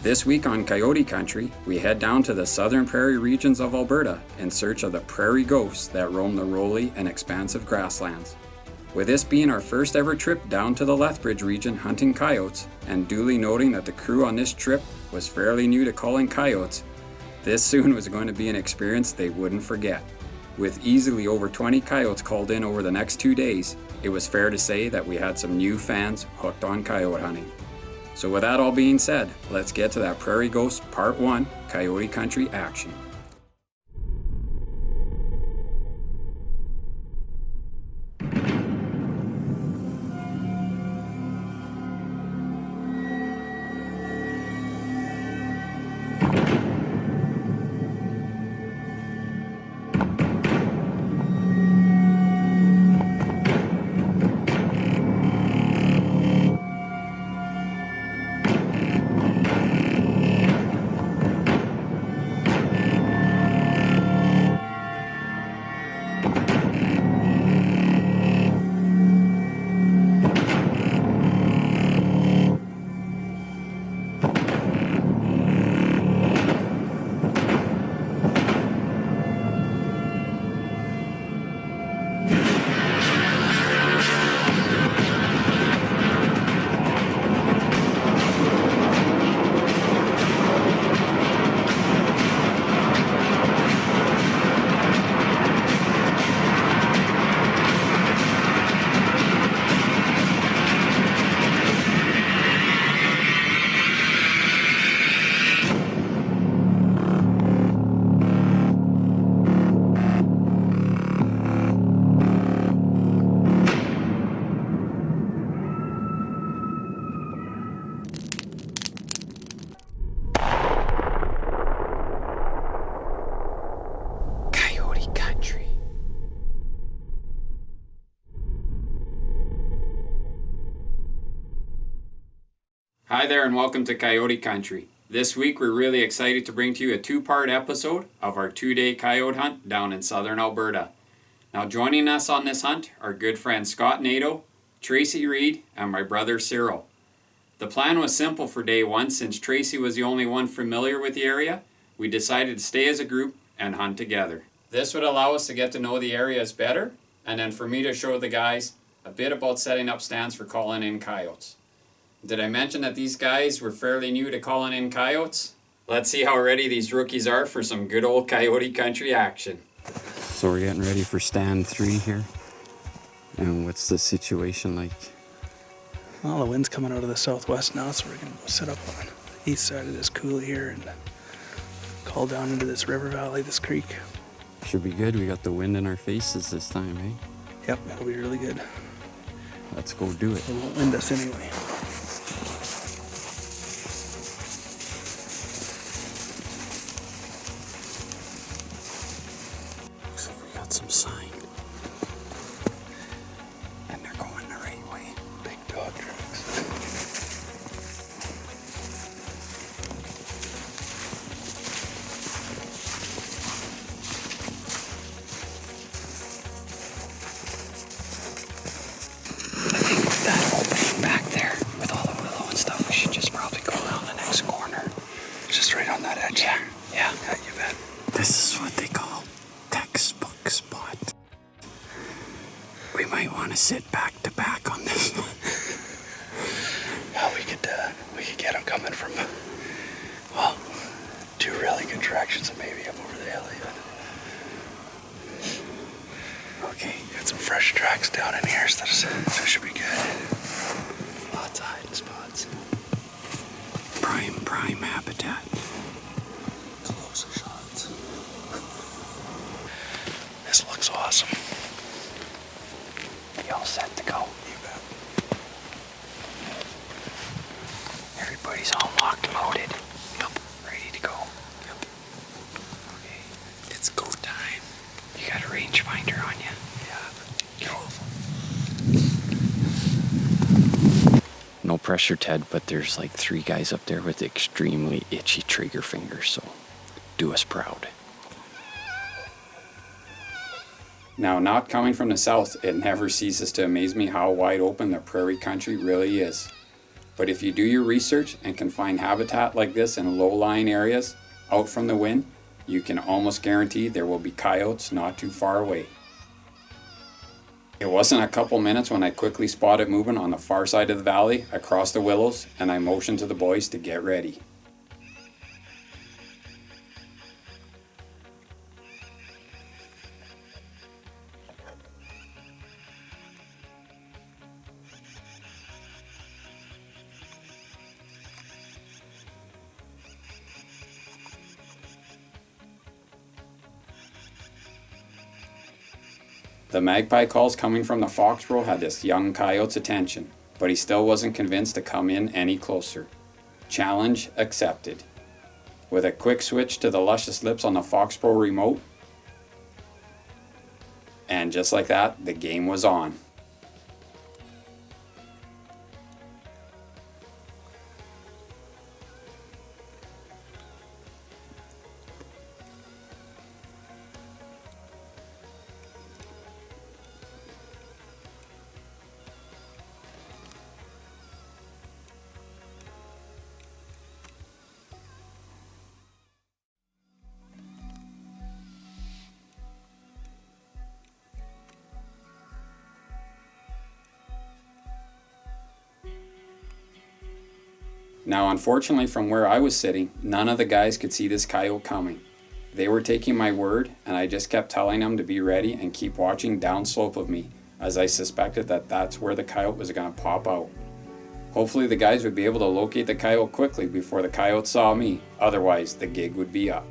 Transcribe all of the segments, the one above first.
This week on Coyote Country, we head down to the southern prairie regions of Alberta in search of the prairie ghosts that roam the rolly and expansive grasslands. With this being our first ever trip down to the Lethbridge region hunting coyotes, and duly noting that the crew on this trip was fairly new to calling coyotes, this soon was going to be an experience they wouldn't forget. With easily over 20 coyotes called in over the next 2 days, it was fair to say that we had some new fans hooked on coyote hunting. So with that all being said, let's get to that Prairie Ghosts Part 1 Coyote Country action. Hi there and welcome to Coyote Country. This week we're really excited to bring to you a two-part episode of our 2-day coyote hunt down in southern Alberta. Now joining us on this hunt are good friends Scott Nato, Tracy Reed, and my brother Cyril. The plan was simple for day one. Since Tracy was the only one familiar with the area, we decided to stay as a group and hunt together. This would allow us to get to know the areas better, and then for me to show the guys a bit about setting up stands for calling in coyotes. Did I mention that these guys were fairly new to calling in coyotes? Let's see how ready these rookies are for some good old Coyote Country action. So we're getting ready for stand 3 here. And what's the situation like? Well, the wind's coming out of the southwest now, so we're going to go sit up on the east side of this coulee here and call down into this river valley, this creek. Should be good. We got the wind in our faces this time, eh? Yep, it'll be really good. Let's go do it. It won't wind us anyway. Some sign, and they're going the right way. Big dog tracks. I think with that opening back there with all the willow and stuff, we should just probably go around the next corner. Just right on that edge. Yeah, you bet. This is what they call textbook spot. We might want to sit back to back on this one. Well, we could get them coming from, well, 2 really good directions and maybe up over the hill even. Okay. Got some fresh tracks down in here, so that should be good. Lots of hiding spots. Prime habitat. Closer shots. This looks awesome. You all set to go? You bet. Everybody's all locked and loaded. Yep. Ready to go. Yep. Okay. It's go time. You got a rangefinder on you? Yeah. No pressure, Ted, but there's like 3 guys up there with extremely itchy trigger fingers, so do us proud. Now, not coming from the south, it never ceases to amaze me how wide open the prairie country really is. But if you do your research and can find habitat like this in low-lying areas, out from the wind, you can almost guarantee there will be coyotes not too far away. It wasn't a couple minutes when I quickly spotted movement on the far side of the valley across the willows, and I motioned to the boys to get ready. The magpie calls coming from the foxborough had this young coyote's attention, but he still wasn't convinced to come in any closer. Challenge accepted. With a quick switch to the luscious lips on the foxborough remote, and just like that, the game was on. Now, unfortunately, from where I was sitting, none of the guys could see this coyote coming. They were taking my word, and I just kept telling them to be ready and keep watching downslope of me, as I suspected that that's where the coyote was going to pop out. Hopefully the guys would be able to locate the coyote quickly before the coyote saw me, otherwise the gig would be up.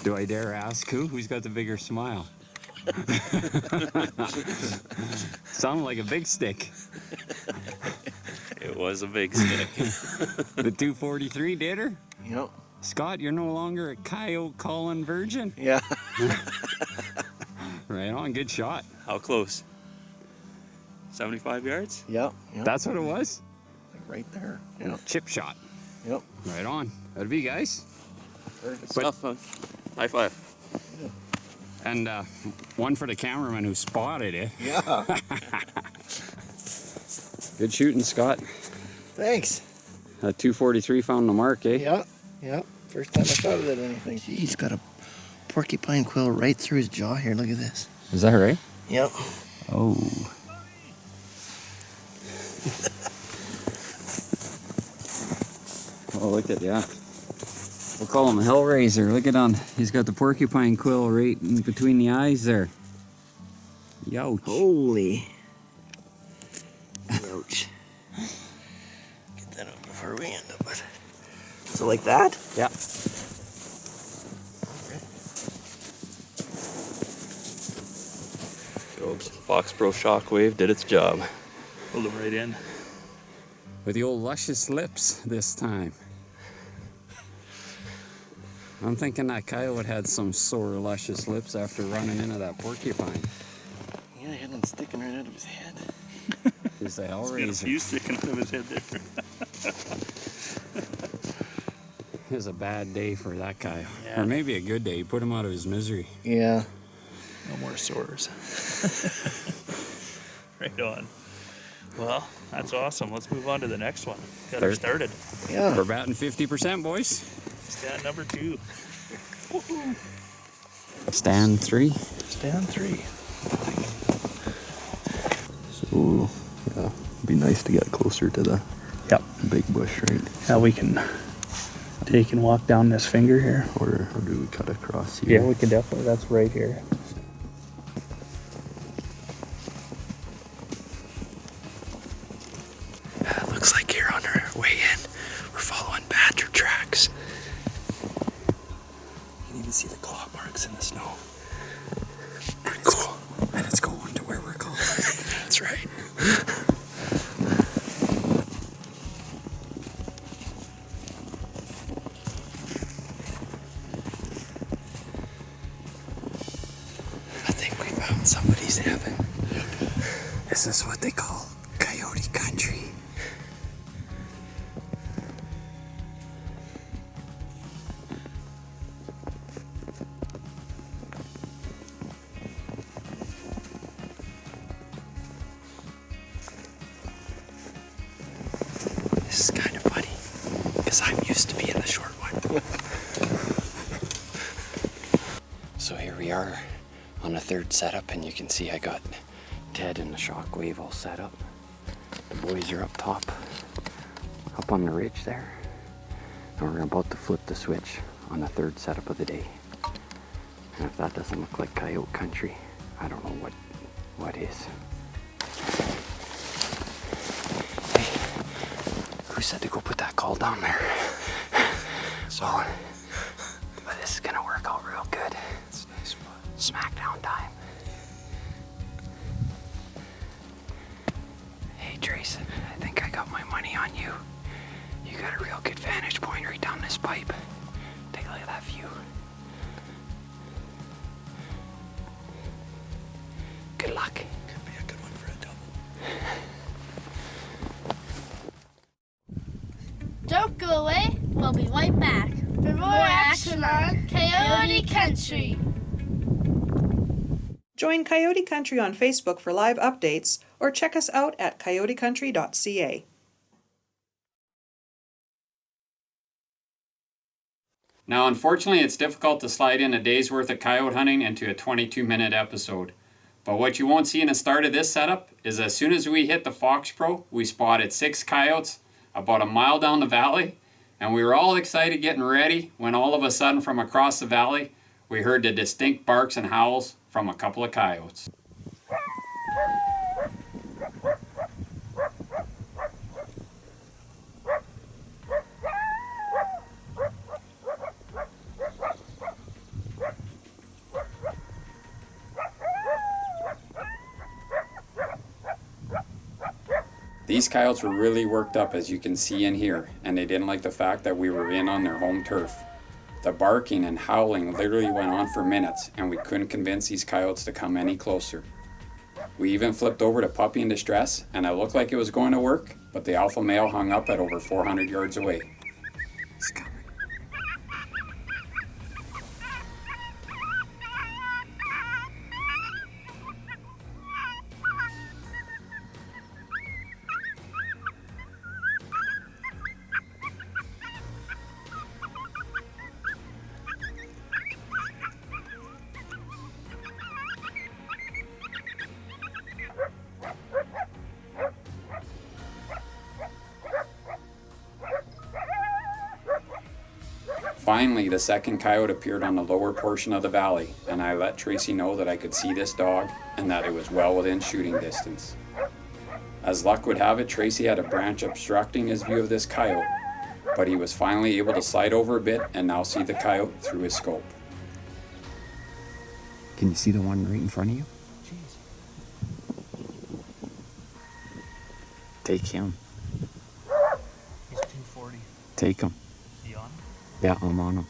Do I dare ask who? Who's got the bigger smile? Sounded like a big stick. It was a big stick. The 243 did her? Yep. Scott, you're no longer a coyote calling virgin? Yeah. Right on, good shot. How close? 75 yards? Yep. That's what it was? Like right there. Yep. Chip shot. Yep. Right on. That'd be, guys. Perfect. Stuff, huh? High five. And one for the cameraman who spotted it. Yeah. Good shooting, Scott. Thanks. That 243 found the mark, eh? Yeah. Yeah. First time I thought of anything. Gee, he's got a porcupine quill right through his jaw here. Look at this. Is that right? Yep. Oh. Oh, look at, yeah. We'll call him a Hellraiser. Look at him. He's got the porcupine quill right in between the eyes there. Youch. Holy. Ouch. Get that up before we end up with it. So like that? Yeah. Job's Foxborough shockwave did its job. Pulled him right in. With the old luscious lips this time. I'm thinking that coyote had some sore luscious lips after running into that porcupine. Yeah, he had one sticking right out of his head. He's the Got a Hellraiser. few sticking out of his head there. It was a bad day for that coyote. Yeah. Or maybe a good day. Put him out of his misery. Yeah. No more sores. Right on. Well, that's awesome. Let's move on to the next one. Got her Third. started. Yeah. We're batting 50%, boys. Stand number 2. Stand 3. Stand 3. So, yeah, it'd be nice to get closer to the big bush, right? Yeah, we can take and walk down this finger here. Or do we cut across here? Yeah, we can definitely. That's right here. Looks like here on our way in, we're following badger tracks. You can even see the claw marks in the snow. Pretty cool. And it's going to where we're going. That's right. I think we found somebody's heaven. This is what they call coyote country. because I'm used to being the short one. So here we are on the third setup, and you can see I got Ted and the shockwave all set up. The boys are up top, up on the ridge there. And we're about to flip the switch on the third setup of the day. And if that doesn't look like coyote country, I don't know what is. Hey, who said to go put that call down there? So, but this is gonna work out real good. It's a nice spot. Smackdown time. Hey Trace, I think I got my money on you. You got a real good vantage point right down this pipe. Take a look at that view. Good luck. Could be a good one for a double. Don't go away. We'll be right back for more action on Coyote Country. Join Coyote Country on Facebook for live updates or check us out at coyotecountry.ca. Now, unfortunately, it's difficult to slide in a day's worth of coyote hunting into a 22-minute episode. But what you won't see in the start of this setup is as soon as we hit the Fox Pro, we spotted 6 coyotes about a mile down the valley, and we were all excited getting ready when all of a sudden from across the valley, we heard the distinct barks and howls from a couple of coyotes. These coyotes were really worked up, as you can see in here, and they didn't like the fact that we were in on their home turf. The barking and howling literally went on for minutes, and we couldn't convince these coyotes to come any closer. We even flipped over to Puppy in Distress, and it looked like it was going to work, but the alpha male hung up at over 400 yards away. It's coming. Finally, the second coyote appeared on the lower portion of the valley, and I let Tracy know that I could see this dog and that it was well within shooting distance. As luck would have it, Tracy had a branch obstructing his view of this coyote, but he was finally able to slide over a bit and now see the coyote through his scope. Can you see the one right in front of you? Take him. He's 240. Take him. You on? Yeah, I'm on him.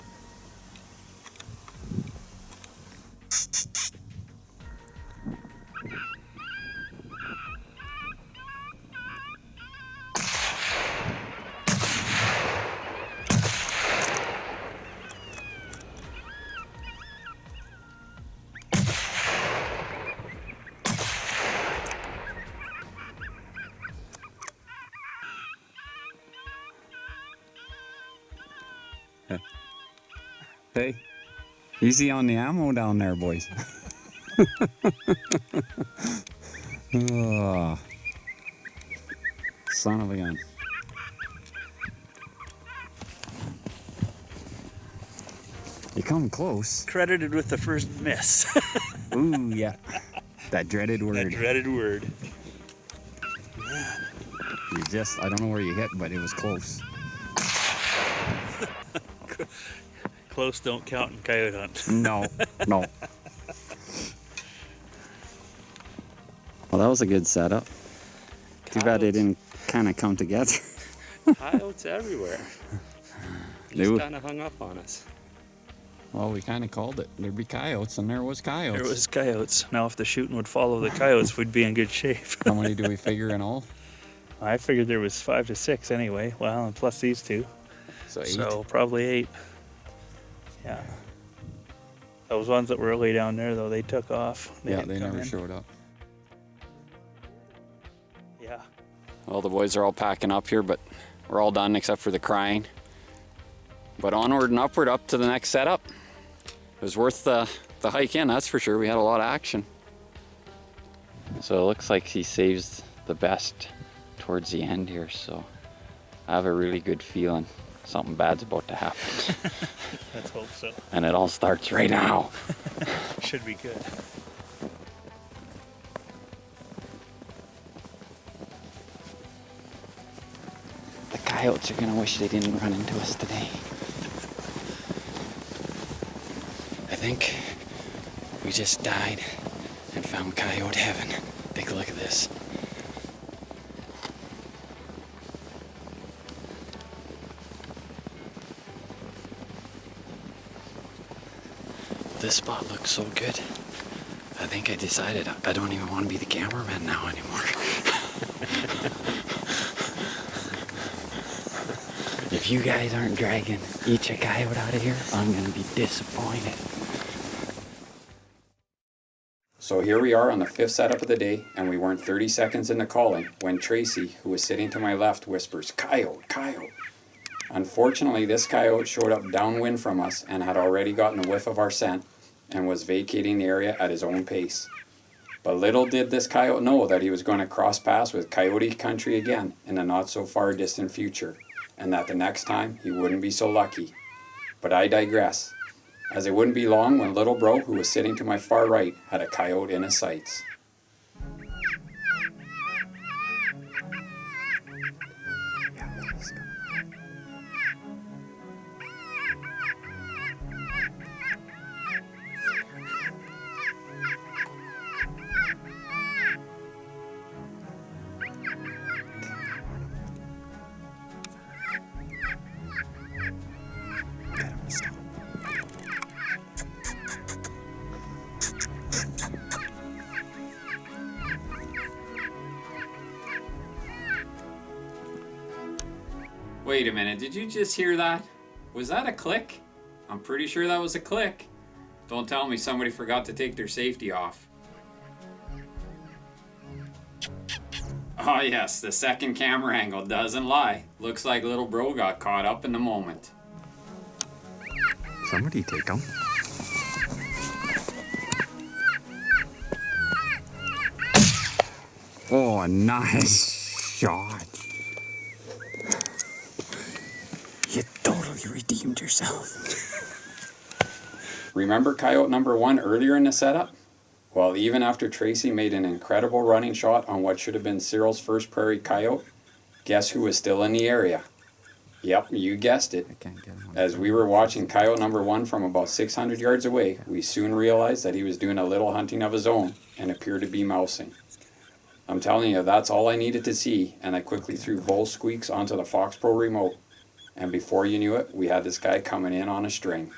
Hey, easy on the ammo down there, boys. Oh, son of a gun. You come close. Credited with the first miss. Ooh, yeah. That dreaded word. That dreaded word. You just, I don't know where you hit, but it was close. Close don't count in coyote hunt. No, no. Well, that was a good setup. Too bad they didn't kind of come together. Coyotes everywhere. They Just were- kind of hung up on us. Well, we kind of called it. There'd be coyotes, and there was coyotes. There was coyotes. Now if the shooting would follow the coyotes, we'd be in good shape. How many do we figure in all? I figured there was 5 to 6 anyway. Well, and plus these two. So 8. So probably 8. Yeah. Those ones that were way down there, though, they took off. Yeah, didn't they come never in. showed up. Yeah. Well, the boys are all packing up here, but we're all done except for the crying. But onward and upward up to the next setup. It was worth the hike in, that's for sure. We had a lot of action. So it looks like he saves the best towards the end here, so I have a really good feeling something bad's about to happen. Let's hope so. And it all starts right now. Should be good. The coyotes are gonna wish they didn't run into us today. I think we just died and found coyote heaven. Take a look at this. This spot looks so good. I think I decided I don't even want to be the cameraman now anymore. If you guys aren't dragging each a coyote out of here, I'm gonna be disappointed. So here we are on the 5th setup of the day, and we weren't 30 seconds into calling when Tracy, who was sitting to my left, whispers, "Coyote, coyote." Unfortunately, this coyote showed up downwind from us and had already gotten a whiff of our scent and was vacating the area at his own pace. But little did this coyote know that he was going to cross paths with coyote country again in the not so far distant future, and that the next time he wouldn't be so lucky. But I digress, as it wouldn't be long when little bro, who was sitting to my far right, had a coyote in his sights. Wait a minute, did you just hear that? Was that a click? I'm pretty sure that was a click. Don't tell me somebody forgot to take their safety off. Oh yes, the second camera angle doesn't lie. Looks like little bro got caught up in the moment. Somebody take him. Oh, a nice shot. You totally redeemed yourself. Remember coyote number 1 earlier in the setup? Well, even after Tracy made an incredible running shot on what should have been Cyril's first prairie coyote, guess who was still in the area? Yep, you guessed it. As we were watching coyote number 1 from about 600 yards away, we soon realized that he was doing a little hunting of his own and appeared to be mousing. I'm telling you, that's all I needed to see, and I quickly threw both squeaks onto the Fox Pro remote, and before you knew it, we had this guy coming in on a string.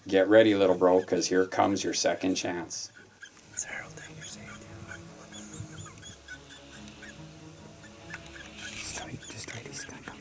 Get ready, little bro, because here comes your second chance. Cyril, take your safety. Just try to stack up.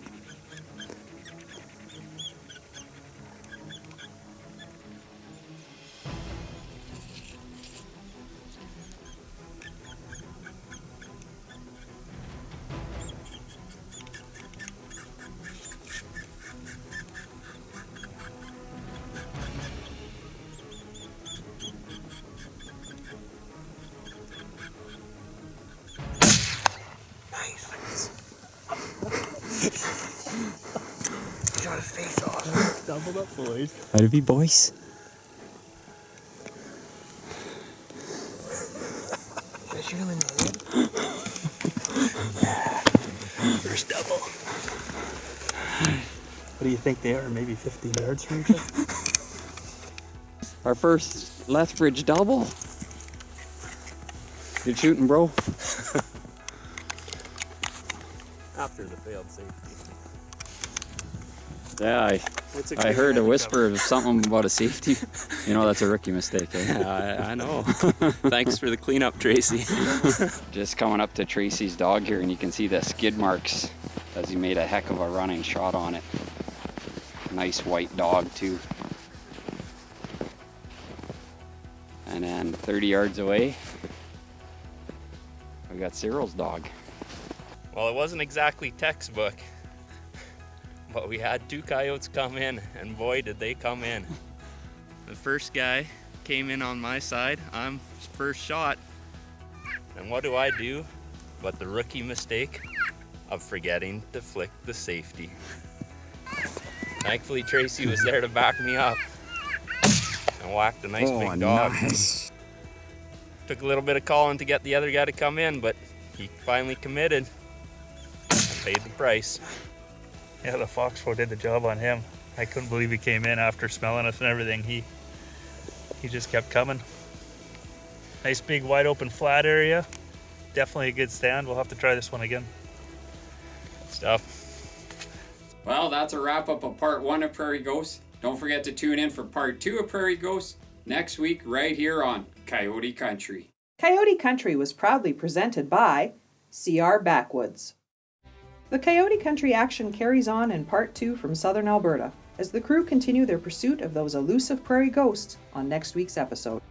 Got his face off. Doubled up, boys. How'd it be, boys? Did I shoot him in the head? First double. What do you think they are? Maybe 15 yards from each other? Our first Lethbridge double. Good shooting, bro. After the failed safety. Yeah, I heard a whisper of something about a safety. You know, that's a rookie mistake, eh? Yeah, I know. Thanks for the cleanup, Tracy. Just coming up to Tracy's dog here, and you can see the skid marks as he made a heck of a running shot on it. Nice white dog, too. And then 30 yards away, we got Cyril's dog. Well, it wasn't exactly textbook. but we had 2 coyotes come in, and boy did they come in. The first guy came in on my side. I'm first shot. And what do? But the rookie mistake of forgetting to flick the safety. Thankfully Tracy was there to back me up and whacked a nice big dog. Nice. Took a little bit of calling to get the other guy to come in, but he finally committed and paid the price. Yeah, the foxhole did the job on him. I couldn't believe he came in after smelling us and everything. He just kept coming. Nice big wide open flat area. Definitely a good stand. We'll have to try this one again. Stuff. Well, that's a wrap up of part 1 of Prairie Ghosts. Don't forget to tune in for part 2 of Prairie Ghosts next week right here on Coyote Country. Coyote Country was proudly presented by CR Backwoods. The Coyote Country action carries on in part 2 from southern Alberta as the crew continue their pursuit of those elusive prairie ghosts on next week's episode.